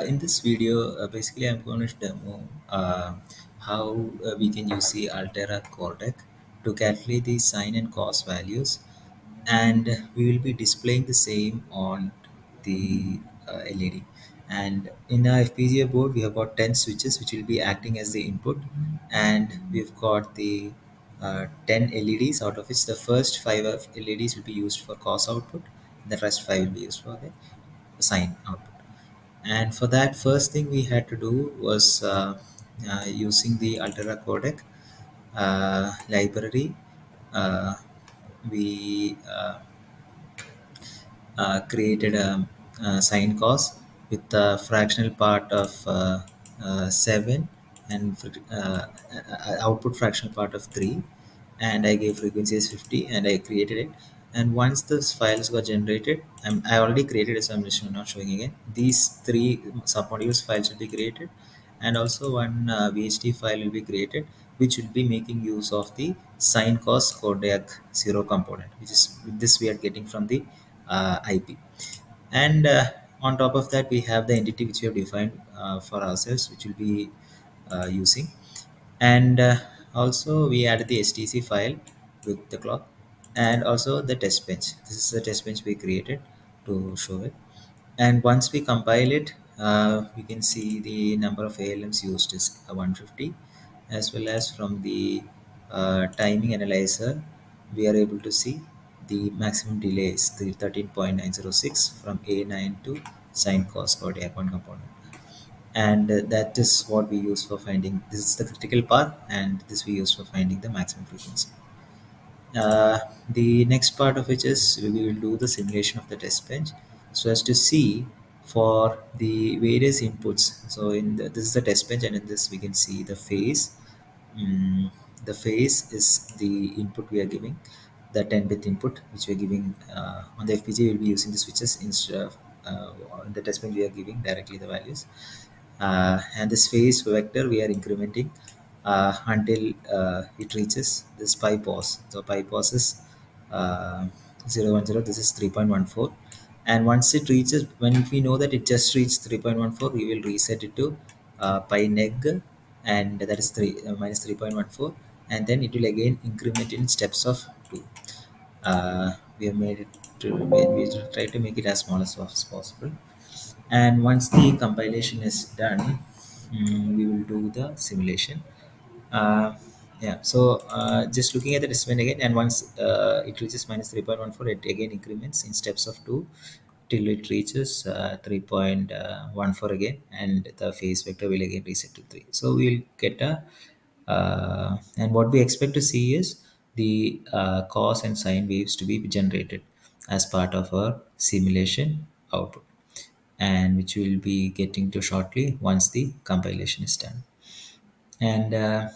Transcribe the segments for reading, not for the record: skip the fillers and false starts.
In this video, basically, I'm going to demo how we can use the Altera Cordic to calculate the sine and cos values, and we will be displaying the same on the LED. And in our FPGA board, we have got 10 switches which will be acting as the input, and we've got the 10 LEDs, out of which the first 5 of LEDs will be used for cos output, the rest 5 will be used for the sine output. And for that, first thing we had to do was using the Altera codec library. Uh, we created a sine cos with the fractional part of 7 and output fractional part of 3, and I gave frequency as 50 and I created it. And once those files got generated, I already created it, so I'm just not showing again. These three submodules files will be created, and also one VHD file will be created, which will be making use of the sine cos Cordic 0 component, which is this we are getting from the IP. And on top of that, we have the entity which we have defined for ourselves, which will be using. And also we added the STC file with the clock, and also the test bench. This is the test bench we created to show it. And once we compile it, we can see the number of ALMs used is 150, as well as from the timing analyzer, we are able to see the maximum delay is 13.906 from A9 to sine cos Kodiak 1 component. And that is what we use for finding, this is the critical path, and this we use for finding the maximum frequency. The next part of which is we will do the simulation of the test bench so as to see for the various inputs. So this is the test bench, and in this we can see the phase. Mm, the phase is the input we are giving, the 10-bit input which we are giving on the FPGA. We'll be using the switches instead of on the test bench we are giving directly the values. And this phase vector we are incrementing until it reaches this pi pos. So pi pos is 010, this is 3.14. And once it reaches, when we know that it just reached 3.14, we will reset it to pi neg, and that is 3 minus 3.14, and then it will again increment in steps of 2. We have made it to, we try to make it as small as possible. And once the compilation is done, we will do the simulation. uh, yeah, so just looking at the display again, and once it reaches minus 3.14, it again increments in steps of 2 till it reaches 3.14 again, and the phase vector will again reset to 3. So we'll get a and what we expect to see is the cos and sine waves to be generated as part of our simulation output, and which we'll be getting to shortly once the compilation is done. And uh,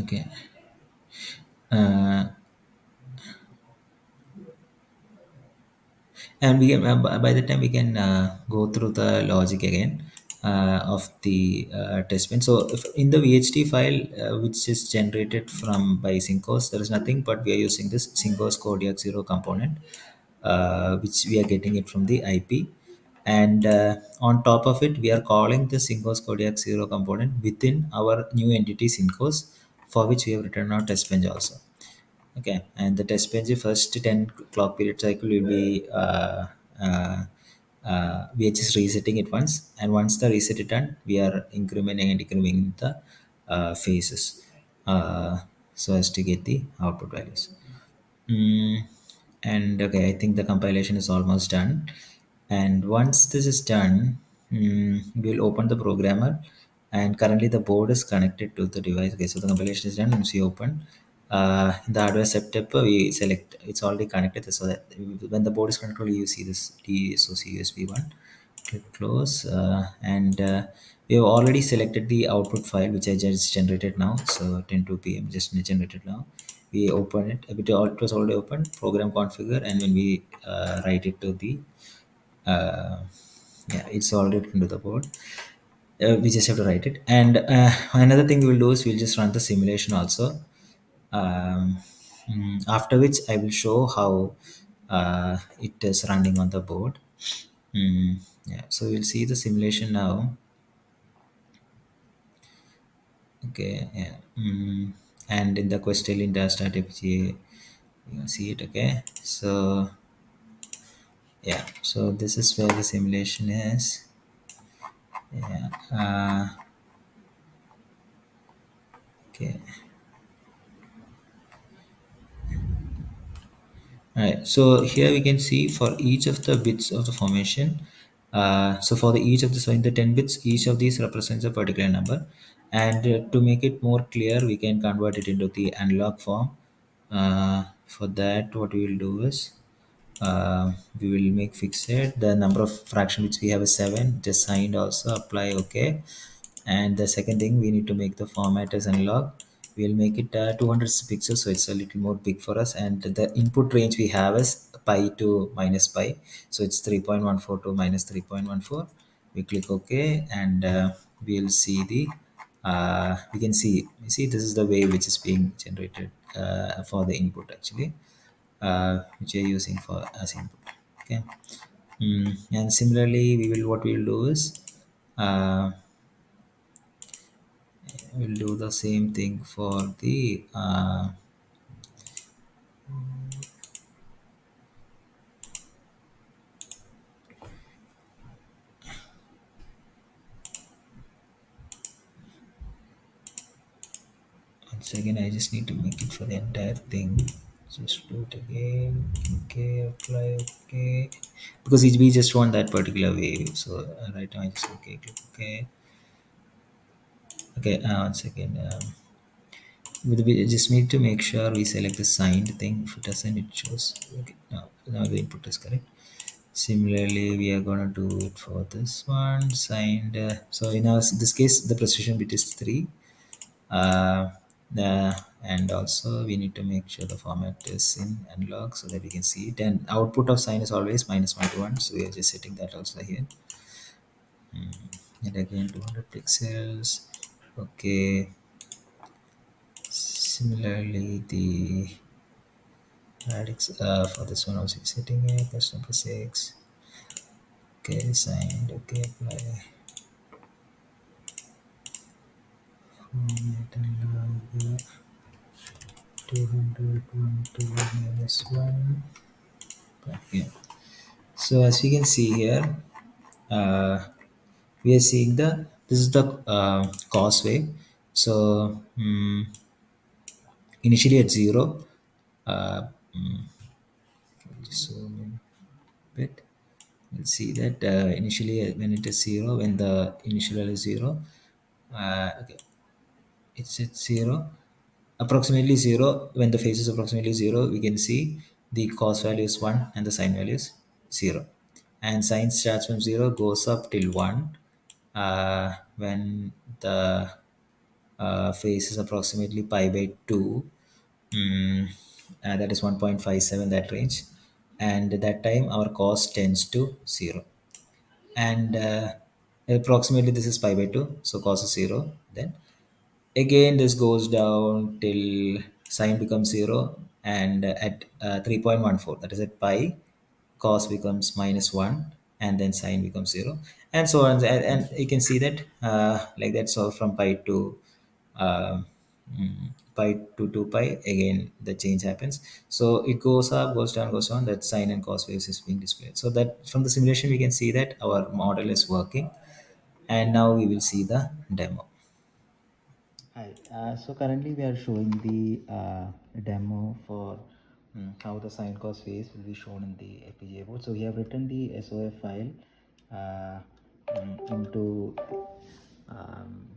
okay, uh, and we can, by the time we can go through the logic again of the test bench. So if in the VHD file which is generated from by Syncos, there is nothing, but we are using this Syncos Kodiak 0 component, which we are getting it from the IP. And on top of it, we are calling the Syncos Kodiak 0 component within our new entity Syncos, for which we have written our test bench also. Okay, and the test bench, the first 10 clock period cycle will be we are just resetting it once, and once the reset is done, we are incrementing and decrementing the phases so as to get the output values. Mm, and okay, I think the compilation is almost done. And once this is done, we'll open the programmer. And currently the board is connected to the device. Okay, so the compilation is done. Once we open in the hardware setup, we select it's already connected. So that when the board is connected, you see this DSOC USB one. Click close, and we have already selected the output file which I just generated now. So 10 p.m. just generated now. We open it, it was already open, program configure, and when we write it to the uh, yeah, it's already written to the board. We just have to write it. And another thing we will do is we'll just run the simulation also. um, After which I will show how it is running on the board. Yeah, so we'll see the simulation now. Okay, yeah. And in the question dash start FPGA, you can see it. Okay, so yeah, so this is where the simulation is. Yeah. Okay. Alright, so here we can see for each of the bits of the formation, so for the each of the, so in the 10 bits, each of these represents a particular number. And to make it more clear, we can convert it into the analog form. For that, what we will do is, we will make fixed the number of fraction which we have is 7, just signed also, apply OK. And the second thing, we need to make the format as analog. We'll make it 200 pixels, so it's a little more big for us. And the input range we have is pi to minus pi, so it's 3.14 to minus 3.14. We click OK, and we'll see the we can see, you see, this is the wave which is being generated for the input actually, which you're using for as input. Okay. And similarly, we will, what we will do is, uh, we'll do the same thing for the once again. I just need to make it for the entire thing. Just do it again. Okay, apply. Okay, because we just want that particular wave, so right now I just okay, click okay. Okay, once again, we just need to make sure we select the signed thing. If it doesn't, it shows. Okay, now the input is correct. Similarly, we are gonna do it for this one signed. So in our this case, the precision bit is 3. uh, and also we need to make sure the format is in analog so that we can see it. And output of sign is always -1 to 1, so we are just setting that also here. And again 200 pixels. Okay, similarly the radix for this one also setting it that's number 6. Okay, signed. Okay, apply. Format analog 200 1 to -1. Okay, so as we can see here, uh, we are seeing the, this is the causeway. So initially at 0, uh, just zoom in a bit, we'll see that initially when it is 0, when the initial is 0, okay, it's at 0, approximately 0. When the phase is approximately 0, we can see the cos value is 1 and the sine value is 0. And sine starts from 0, goes up till 1 when the phase is approximately pi by 2. mm, that is 1.57, that range. And at that time our cos tends to 0. And approximately this is pi by 2, so cos is 0. Then again this goes down till sine becomes 0. And at 3.14, that is at pi, cos becomes -1, and then sine becomes 0, and so on. And you can see that like that. So from pi to um, pi to 2 pi, again the change happens. So it goes up, goes down, goes on. That sine and cos waves is being displayed. So that from the simulation we can see that our model is working. And now we will see the demo. Hi. So currently we are showing the demo for how the sine cos phase will be shown in the FPGA board. So we have written the SOF file uh, into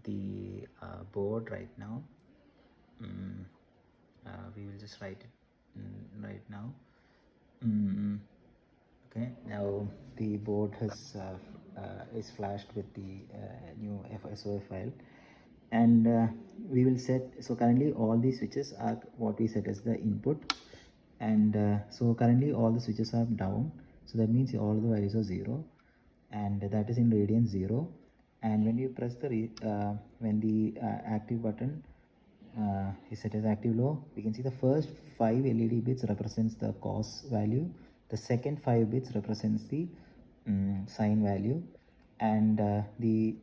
the board right now. Mm, we will just write it right now. Mm, okay, now the board has is flashed with the new SOF file. And we will set, so currently all the switches are what we set as the input. And so currently all the switches are down, so that means all the values are 0, and that is in radians 0. And when you press the when the active button is set as active low. We can see the first 5 LED bits represents the cos value, the second 5 bits represents the sine value, and the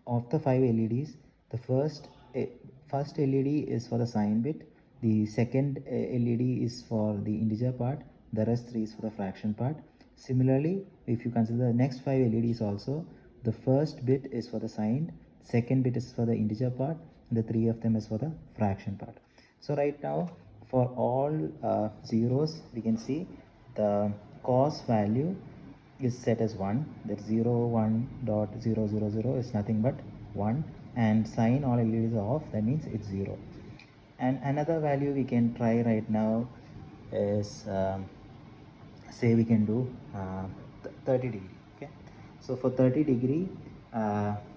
of the 5 LEDs, the first LED is for the sine bit, the second LED is for the integer part, the rest 3 is for the fraction part. Similarly, if you consider the next 5 LEDs also, the first bit is for the sine, second bit is for the integer part, the 3 of them is for the fraction part. So right now, for all zeros, we can see the cos value is set as 1, that 0 1 dot 0 0 0 is nothing but 1, and sine all LEDs are off, that means it's 0. And another value we can try right now is say we can do 30 degree. Okay, so for 30 degree,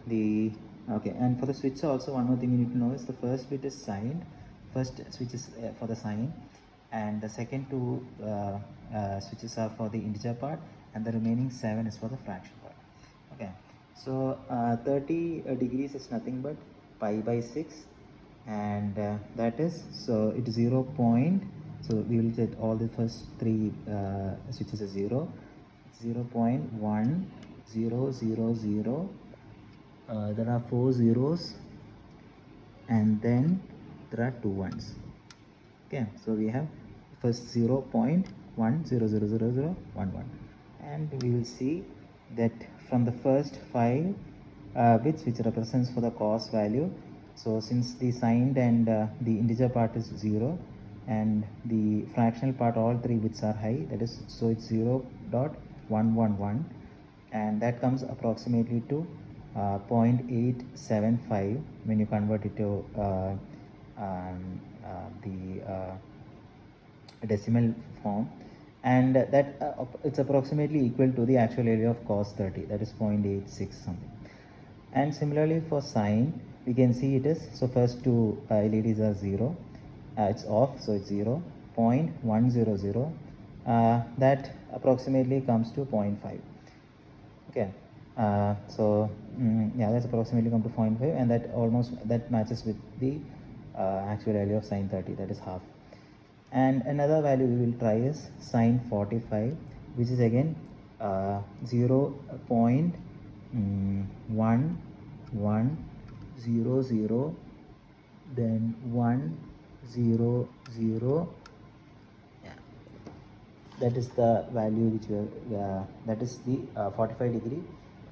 the okay, and for the switch also, one more thing you need to know is the first bit is sine, first switch is for the sine, and the second two switches are for the integer part, and the remaining 7 is for the fraction part. Okay, so 30 degrees is nothing but pi by 6, and that is, so it is 0 point, so we will get all the first 3 switches as 0, 0 0.1000, there are 4 zeros, and then there are 2 ones. Okay, so we have first 0 0.100011, and we will see that from the first 5 bits which represents for the cos value, so since the signed and the integer part is 0 and the fractional part all 3 bits are high, that is, so it's 0.111, and that comes approximately to 0.875 when you convert it to the decimal form, and that it's approximately equal to the actual area of cos 30, that is 0.86 something. And similarly for sine, we can see it is, so first two LEDs are 0, it's off, so it's 0 0.100, that approximately comes to 0.5. Okay, so yeah, that's approximately come to 0.5, and that almost that matches with the actual value of sine 30, that is half. And another value we will try is sine 45, which is again 0.1100, then 100. Yeah, that is the value which we are, that is the 45 degree.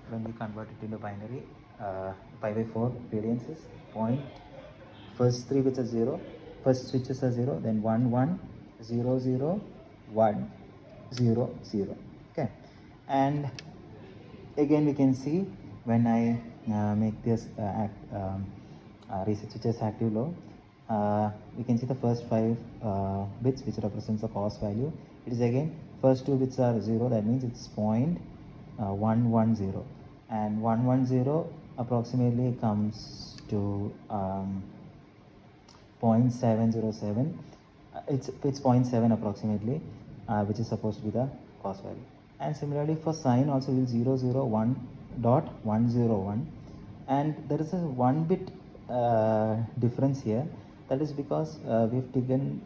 When we convert it into binary, pi by 4 radians is point, first 3 bits are 0, first switches are 0, then 1 1 0 0 1 0 0. Okay, and again we can see when I make this reset switches active low, we can see the first 5 bits which represents the cos value. It is again first 2 bits are 0, that means it's 0.110, and 110 approximately comes to 0.707, it's 0.7 approximately, which is supposed to be the cos value. And similarly for sine also will 001.101, and there is a 1 bit difference here. That is because we've taken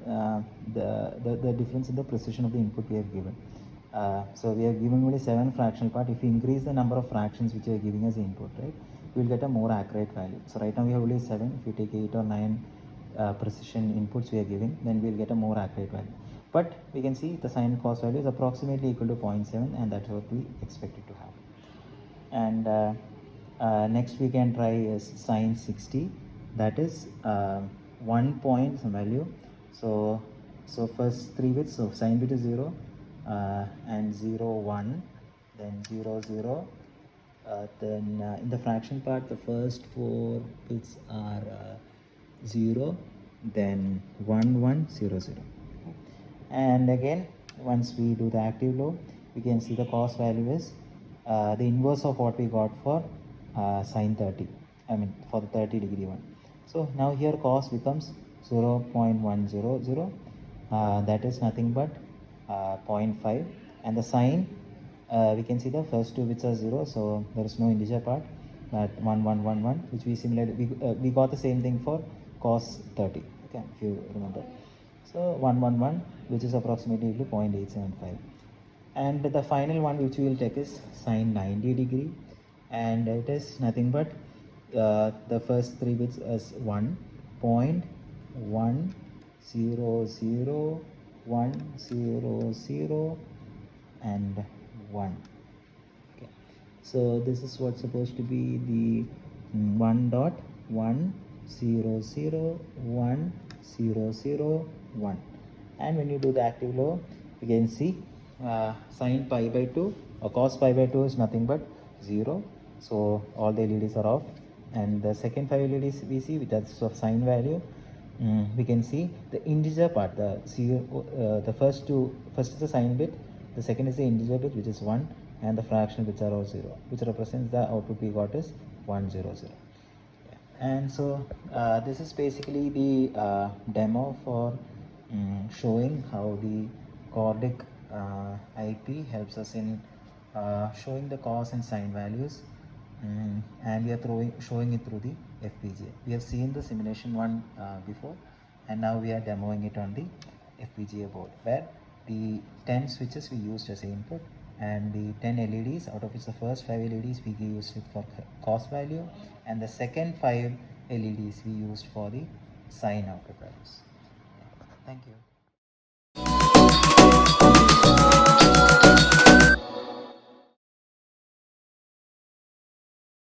the difference in the precision of the input we have given. So we have given only 7 fractional part. If we increase the number of fractions which we are giving as input, right, we will get a more accurate value. So right now we have only 7. If we take 8 or 9 precision inputs we are giving, then we will get a more accurate value. But we can see the sine cos value is approximately equal to 0.7, and that's what we expected to have. And next we can try is sine 60, that is 1 point some value. So first 3 bits, so sine bit is 0, and 0 1, then 0 0, then in the fraction part the first 4 bits are 0, then 1 1 0 0. And again once we do the active low, we can see the cos value is the inverse of what we got for sine 30, I mean for the 30 degree one. So now here cos becomes 0.100, that is nothing but 0.5, and the sine, we can see the first 2 bits are 0, so there is no integer part, but 1 1 1 1, which we similarly we got the same thing for cos 30. Okay, if you remember. So 111, which is approximately 0.875. And the final one which we will take is sine 90 degree, and it is nothing but the first three bits as 1.100 and 1. Okay, so this is what's supposed to be the 1.1001001, and when you do the active low, you can see sine pi by 2 or cos pi by 2 is nothing but 0, so all the LEDs are off. And the second 5 LEDs we see, that's of sine value. We can see the integer part, the zero, the first is the sign bit, the second is the integer bit which is 1, and the fraction bits are all 0, which represents the output we got is 100. And so this is basically the demo for showing how the Cordic IP helps us in showing the cos and sine values. And we are showing it through the FPGA. We have seen the simulation one before, and now we are demoing it on the FPGA board, where the 10 switches we used as input, and the 10 LEDs, out of which the first 5 LEDs we used it for cos value, and the second 5 LEDs we used for the sine output values. Thank you.